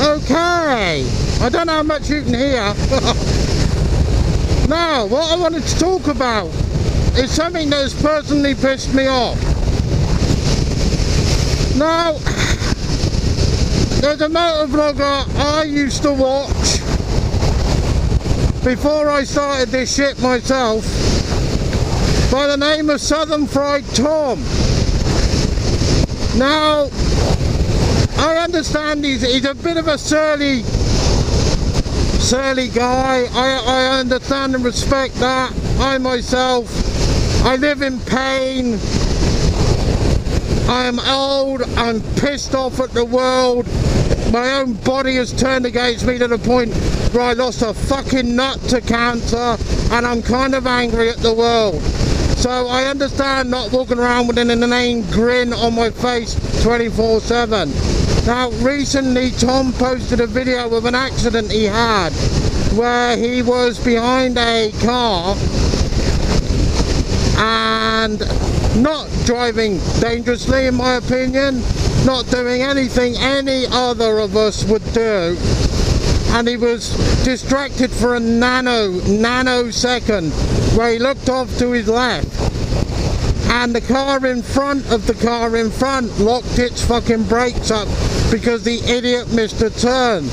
Okay, I don't know how much you can hear. Now, what I wanted to talk about is something that has personally pissed me off. Now, there's a motovlogger I used to watch before I started this shit myself, by the name of Southern Fried Tom. Now, I understand he's a bit of a surly guy. I understand and respect that. I myself, I live in pain. I am old, I'm pissed off at the world. My own body has turned against me to the point where I lost a fucking nut to cancer, and I'm kind of angry at the world. So I understand not walking around with an inane grin on my face 24/7. Now, recently Tom posted a video of an accident he had where he was behind a car and not driving dangerously, in my opinion, not doing anything any other of us would do, and he was distracted for a nanosecond where he looked off to his left, and the car in front of the car in front locked its fucking brakes up because the idiot missed a turn.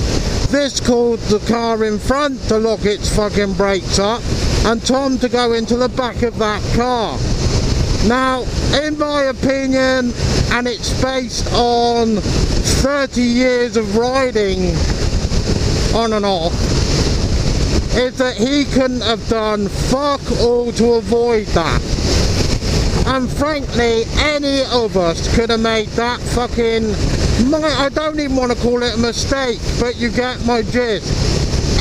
This caused the car in front to lock its fucking brakes up and Tom to go into the back of that car. Now, in my opinion, and it's based on 30 years of riding on and off, is that he couldn't have done fuck all to avoid that. And frankly, any of us could have made that fucking, I don't even want to call it a mistake, but you get my gist.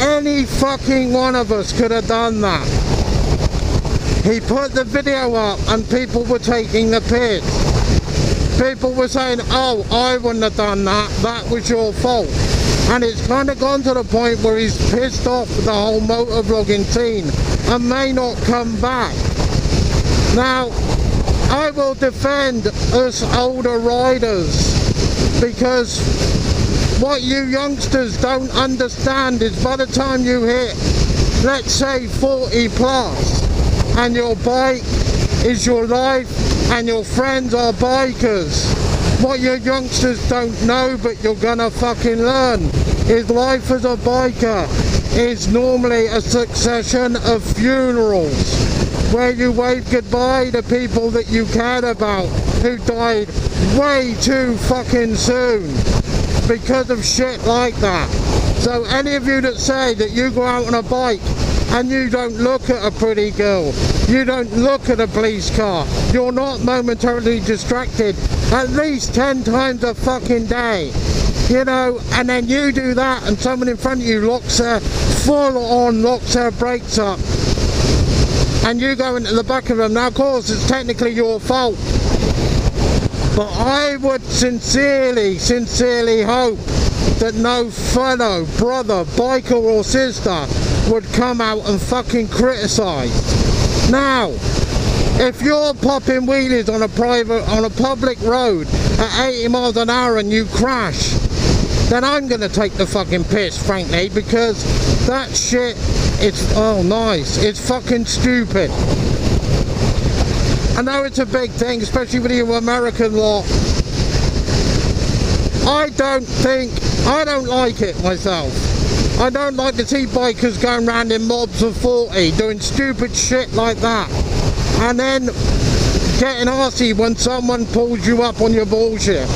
Any fucking one of us could have done that. He put the video up and people were taking the piss. People were saying, oh, I wouldn't have done that, that was your fault. And it's kind of gone to the point where he's pissed off the whole motovlogging scene and may not come back. Now, I will defend us older riders, because what you youngsters don't understand is by the time you hit, let's say 40 plus, and your bike is your life and your friends are bikers, what your youngsters don't know but you're gonna fucking learn is life as a biker is normally a succession of funerals where you wave goodbye to people that you cared about who died way too fucking soon because of shit like that. So any of you that say that you go out on a bike and you don't look at a pretty girl, you don't look at a police car, you're not momentarily distracted at least 10 times a fucking day, you know, and then you do that and someone in front of you locks their brakes up and you go into the back of them. Now of course it's technically your fault, but I would sincerely hope that no fellow brother, biker or sister would come out and fucking criticise. Now, if you're popping wheelies on a public road at 80 miles an hour and you crash, then I'm gonna take the fucking piss, frankly, because that shit is, oh nice, it's fucking stupid. I know it's a big thing, especially with you American lot. I don't like it myself. I don't like to see bikers going around in mobs of 40 doing stupid shit like that and then getting arsey when someone pulls you up on your bullshit.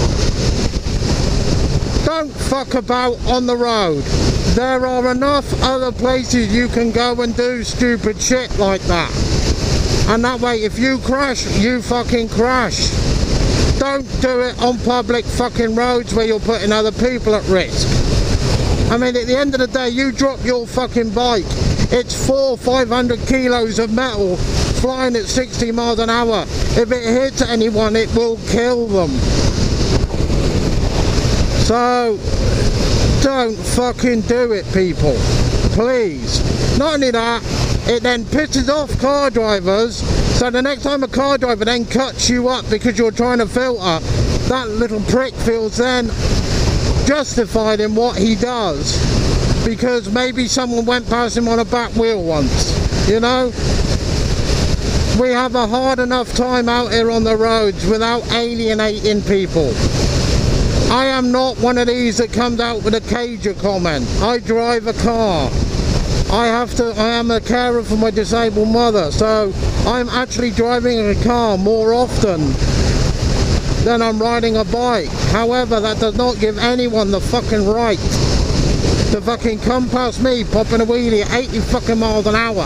Don't fuck about on the road. There are enough other places you can go and do stupid shit like that. And that way, if you crash, you fucking crash. Don't do it on public fucking roads where you're putting other people at risk. I mean, at the end of the day, you drop your fucking bike, it's 400-500 kilos of metal flying at 60 miles an hour. If it hits anyone, it will kill them. So, don't fucking do it, people. Please. Not only that, it then pisses off car drivers, so the next time a car driver then cuts you up because you're trying to filter, that little prick feels then justified in what he does, because maybe someone went past him on a back wheel once, you know? We have a hard enough time out here on the roads without alienating people. I am not one of these that comes out with a cager comment. I drive a car. I am a carer for my disabled mother, so I'm actually driving a car more often than I'm riding a bike. However, that does not give anyone the fucking right to fucking come past me popping a wheelie at 80 fucking miles an hour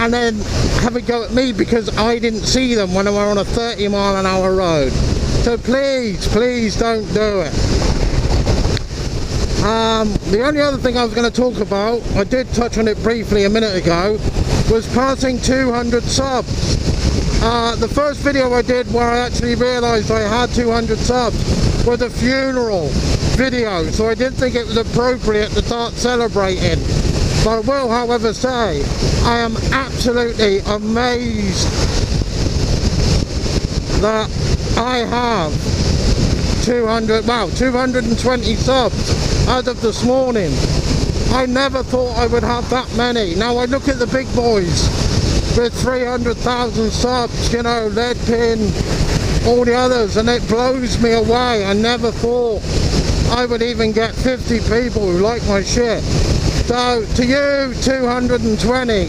and then have a go at me because I didn't see them when they were on a 30 mile an hour road. So please, please don't do it. The only other thing I was going to talk about, I did touch on it briefly a minute ago, was passing 200 subs. The first video I did where I actually realised I had 200 subs was a funeral video, so I didn't think it was appropriate to start celebrating. But I will, however, say I am absolutely amazed that I have 220 subs as of this morning. I never thought I would have that many. Now I look at the big boys with 300,000 subs, you know, Leadpin, all the others, and it blows me away. I never thought I would even get 50 people who like my shit. So to you 220,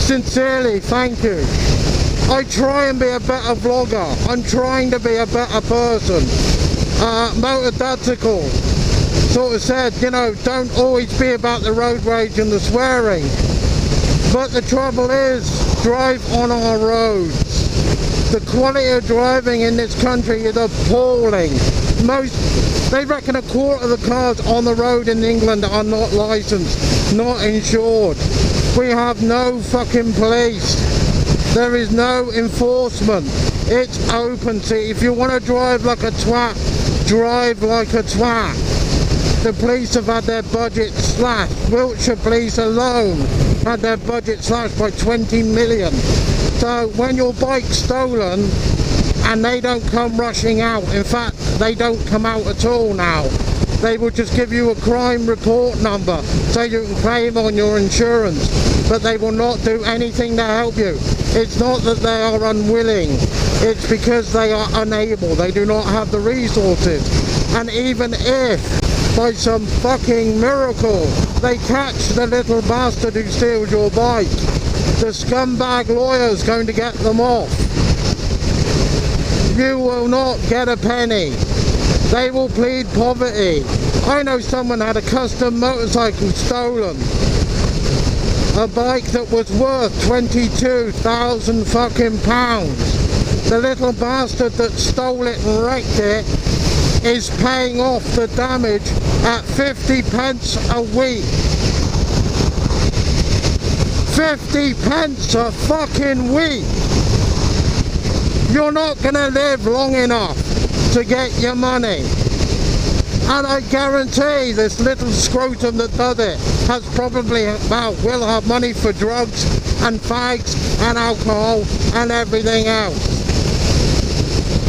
sincerely thank you. I try and be a better vlogger. I'm trying to be a better person. Motor Dadsicle sort of said, you know, don't always be about the road rage and the swearing. But the trouble is, drive on our roads. The quality of driving in this country is appalling. They reckon a quarter of the cars on the road in England are not licensed, not insured. We have no fucking police. There is no enforcement. It's open. See, if you want to drive like a twat, drive like a twat. The police have had their budget slashed. Wiltshire police alone had their budget slashed by 20 million. So when your bike's stolen and they don't come rushing out, in fact they don't come out at all now, they will just give you a crime report number so you can claim on your insurance, but they will not do anything to help you. It's not that they are unwilling, it's because they are unable. They do not have the resources. And even if by some fucking miracle they catch the little bastard who steals your bike, the scumbag lawyer's going to get them off. You will not get a penny. They will plead poverty. I know someone had a custom motorcycle stolen. A bike that was worth 22,000 fucking pounds. The little bastard that stole it and wrecked it is paying off the damage at 50 pence a week. 50 pence a fucking week. You're not gonna live long enough to get your money. And I guarantee this little scrotum that does it has probably, well, will have money for drugs and fags and alcohol and everything else.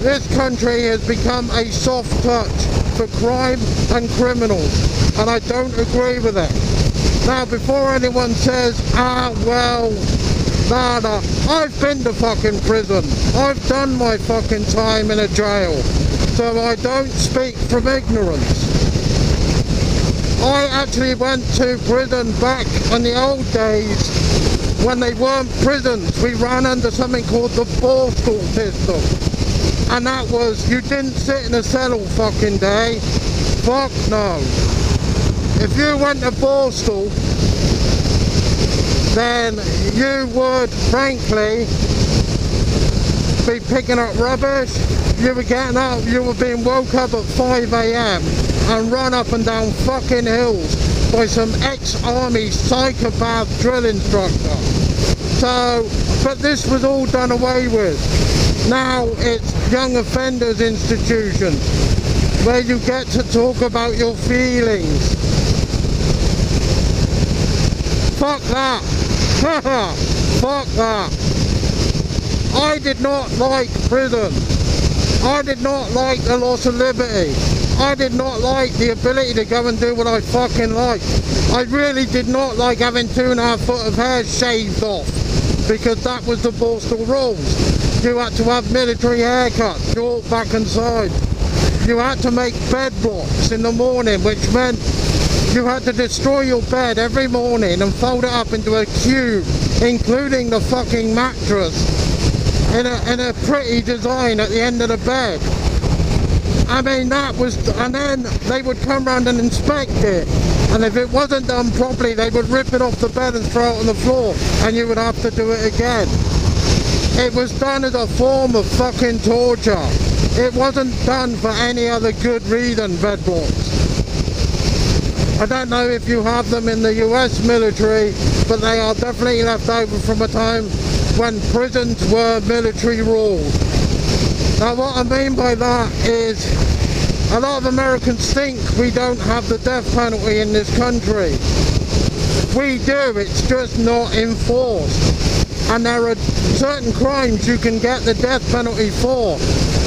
This country has become a soft touch for crime and criminals, and I don't agree with it. Now, before anyone says, well, nah, I've been to fucking prison. I've done my fucking time in a jail. So I don't speak from ignorance. I actually went to prison back in the old days when they weren't prisons. We ran under something called the Borstal system. And that was, you didn't sit in a cell all fucking day. Fuck no. If you went to Borstal, then you would, frankly, be picking up rubbish. You were getting up, you were being woke up at 5 AM and run up and down fucking hills by some ex-army psychopath drill instructor. So, but this was all done away with. Now it's young offenders institutions where you get to talk about your feelings. Fuck that. Fuck that. I did not like prison. I did not like the loss of liberty. I did not like the ability to go and do what I fucking like. I really did not like having 2.5 foot of hair shaved off, because that was the Borstal rules. You had to have military haircuts, short, back and side. You had to make bed blocks in the morning, which meant you had to destroy your bed every morning and fold it up into a cube, including the fucking mattress, in a pretty design at the end of the bed. I mean, that was, and then they would come round and inspect it, and if it wasn't done properly, they would rip it off the bed and throw it on the floor, and you would have to do it again. It was done as a form of fucking torture. It wasn't done for any other good reason, bed blocks. I don't know if you have them in the US military, but they are definitely left over from a time when prisons were military ruled. Now what I mean by that is, a lot of Americans think we don't have the death penalty in this country. We do, it's just not enforced. And there are certain crimes you can get the death penalty for.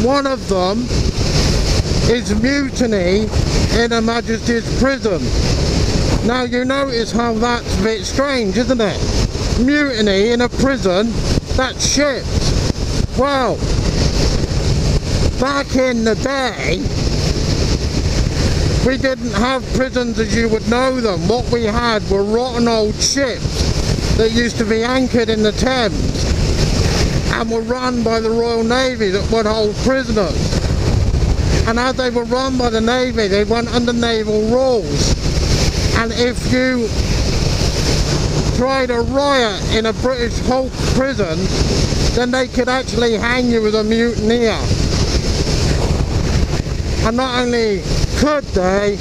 One of them is mutiny in Her Majesty's prison. Now you notice how that's a bit strange, isn't it? Mutiny in a prison, that's shit. Well, back in the day, we didn't have prisons as you would know them. What we had were rotten old ships that used to be anchored in the Thames and were run by the Royal Navy that would hold prisoners. And as they were run by the Navy, they went under naval rules. And if you tried a riot in a British Hulk prison, then they could actually hang you as a mutineer. And not only could they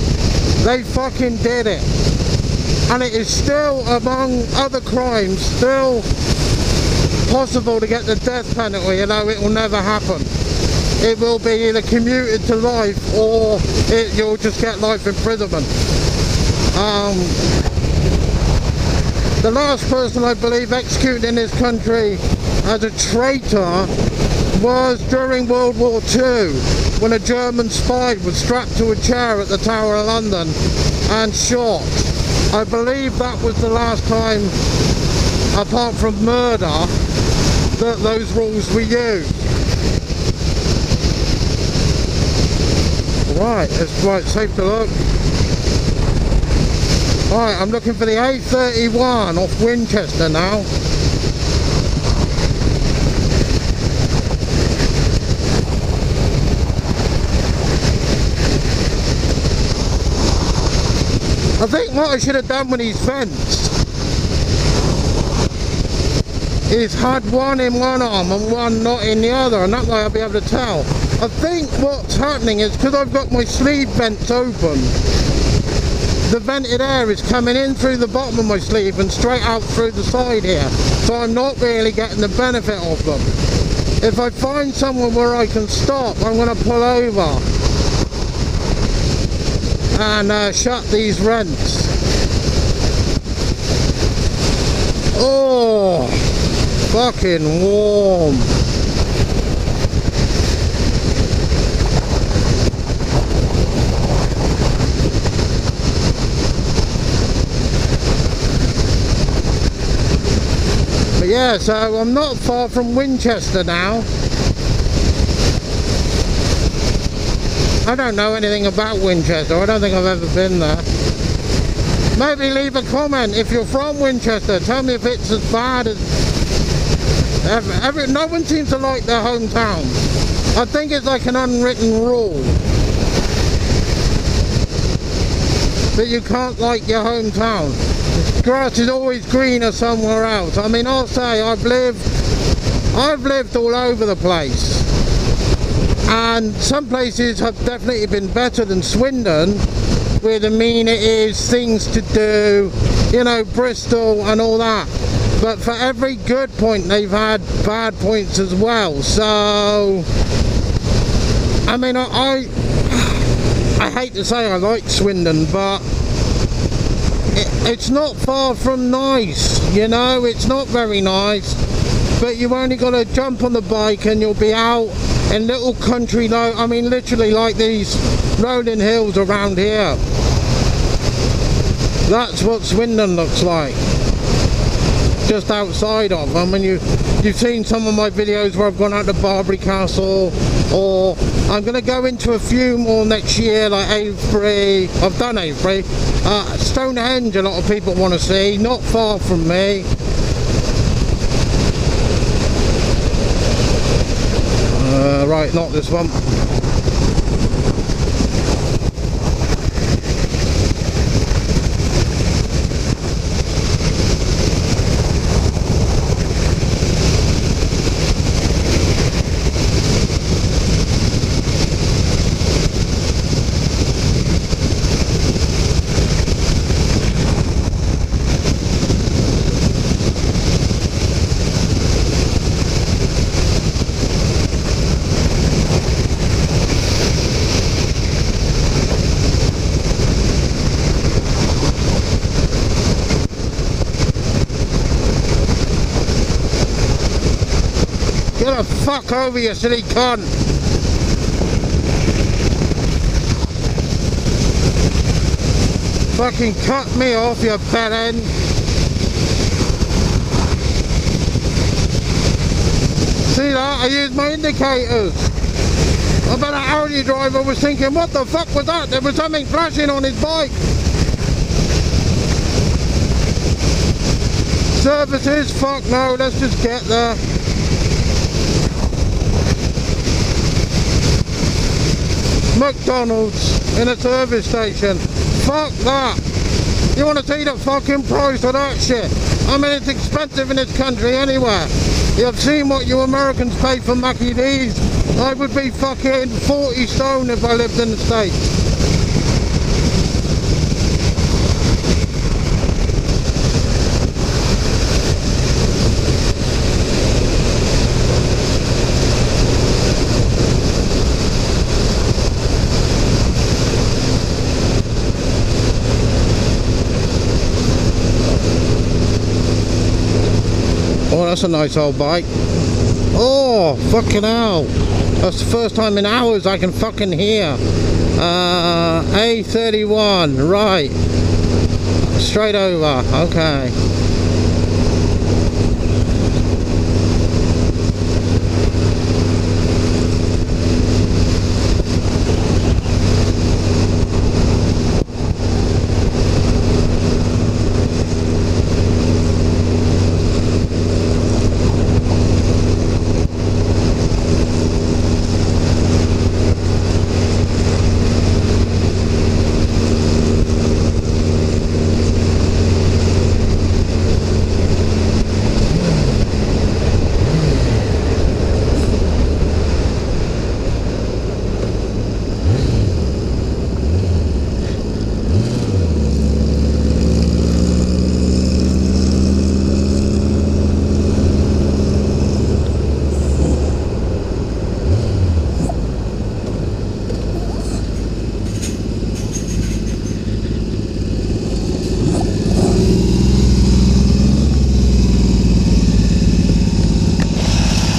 fucking did it. And it is still, among other crimes, still possible to get the death penalty, although it will never happen. It will be either commuted to life, or you'll just get life imprisonment. The last person I believe executed in this country as a traitor was during World War II, when a German spy was strapped to a chair at the Tower of London and shot. I believe that was the last time, apart from murder, that those rules were used. Right, it's quite safe to look. Right, I'm looking for the A31 off Winchester now. I think what I should have done when he's fenced is had one in one arm and one not in the other, and that way I'll be able to tell. I think what's happening is, because I've got my sleeve vents open, the vented air is coming in through the bottom of my sleeve and straight out through the side here, so I'm not really getting the benefit of them. If I find somewhere where I can stop, I'm going to pull over and shut these vents. Oh, fucking warm. But yeah, so I'm not far from Winchester now. I don't know anything about Winchester. I don't think I've ever been there. Maybe leave a comment if you're from Winchester. Tell me if it's as bad as... no one seems to like their hometown. I think it's like an unwritten rule that you can't like your hometown. Grass is always greener somewhere else. I mean, I'll say I've lived all over the place. And some places have definitely been better than Swindon, with amenities, things to do, you know, Bristol and all that. But for every good point, they've had bad points as well. So, I mean, I hate to say I like Swindon, but it's not far from nice, you know, it's not very nice. But you've only got to jump on the bike and you'll be out in little country, no, I mean literally like these rolling hills around here. That's what Swindon looks like, just outside of. I mean, you've seen some of my videos where I've gone out to Barbary Castle, or I'm going to go into a few more next year, like Avebury. I've done Avebury. Stonehenge, a lot of people want to see, not far from me. Right, not this one. Get the fuck over, you silly cunt! Fucking cut me off, you bad end! See that? I used my indicators! About an Audi driver was thinking, what the fuck was that? There was something flashing on his bike! Services? Fuck no, let's just get there. McDonald's in a service station. Fuck that. You want to see the fucking price of that shit? I mean, it's expensive in this country anyway. You've seen what you Americans pay for Mackie D's. I would be fucking 40 stone if I lived in the States. Oh, that's a nice old bike. Oh, fucking hell. That's the first time in hours I can fucking hear. A31, right. Straight over, okay.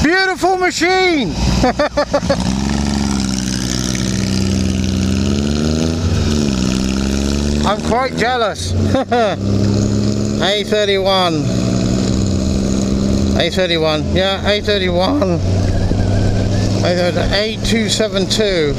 Beautiful machine! I'm quite jealous. A31. A31, yeah, A31. A272.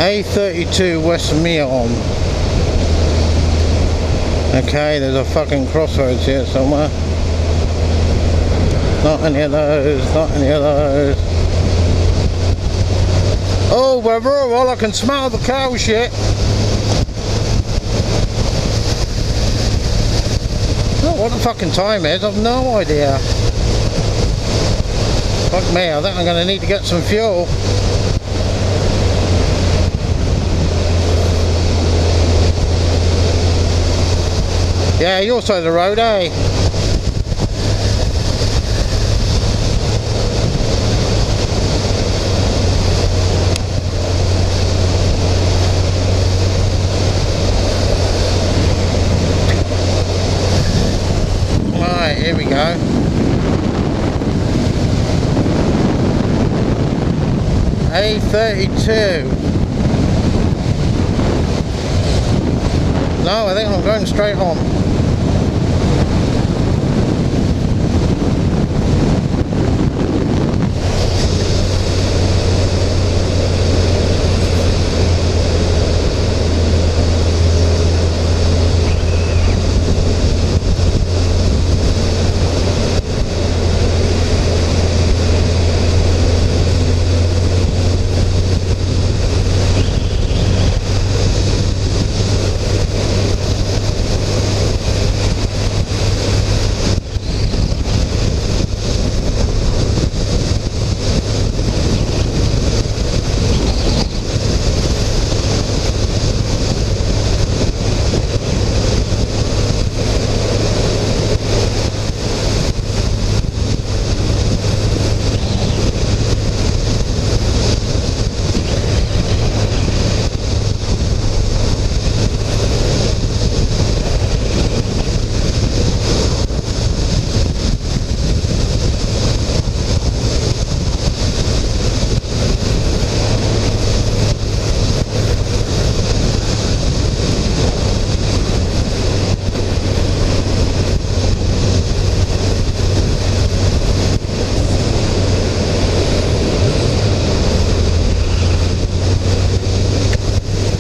A32 West Meon. Okay, there's a fucking crossroads here somewhere. Not any of those, not any of those. Oh, we're rural, I can smell the cow shit. what the fucking time is, I've no idea. Fuck me, I think I'm gonna need to get some fuel. Yeah, your side of the road, eh? Right, here we go. A32. No, I think I'm going straight on.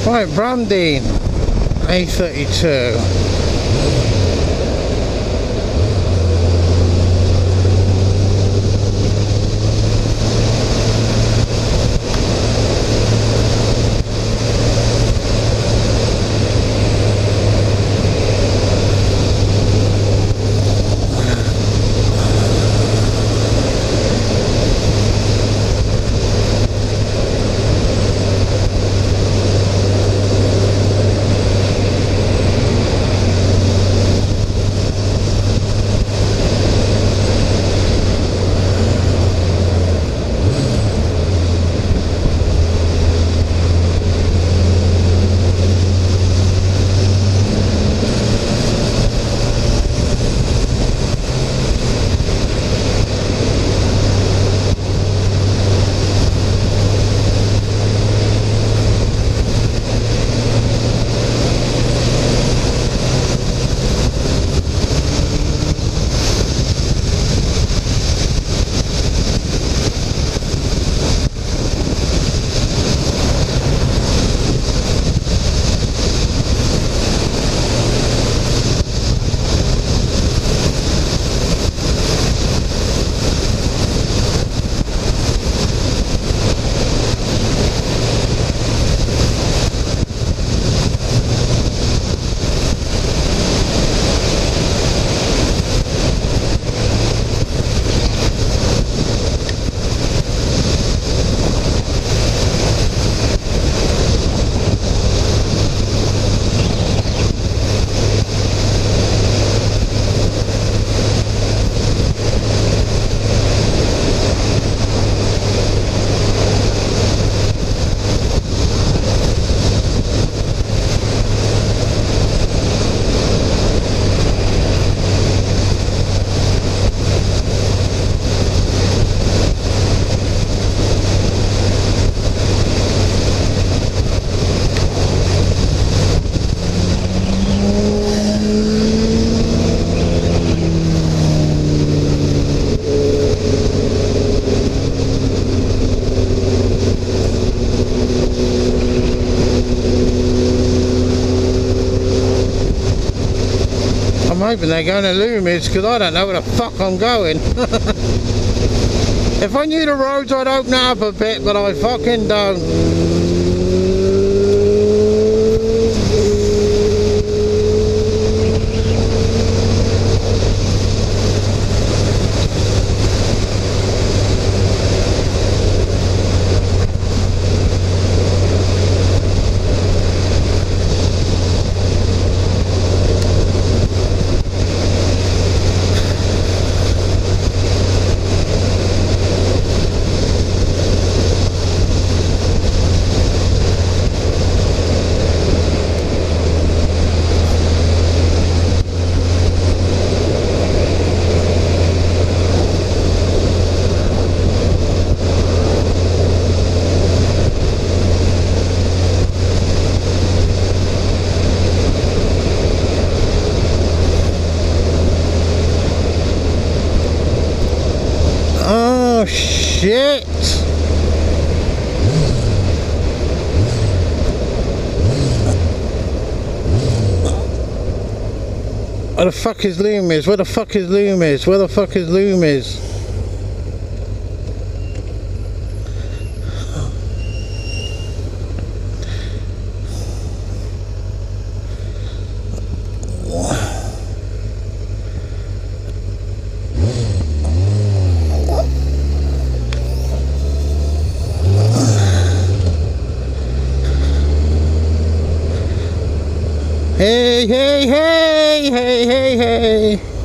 Right, Brandine, A32. I'm hoping they're going to Loomies because I don't know where the fuck I'm going. If I knew the roads I'd open it up a bit, but I fucking don't. shit. Where the fuck is Loomies? Where the fuck is Loomies? Where the fuck is Loomies? Hey, hey, hey, hey, hey, hey.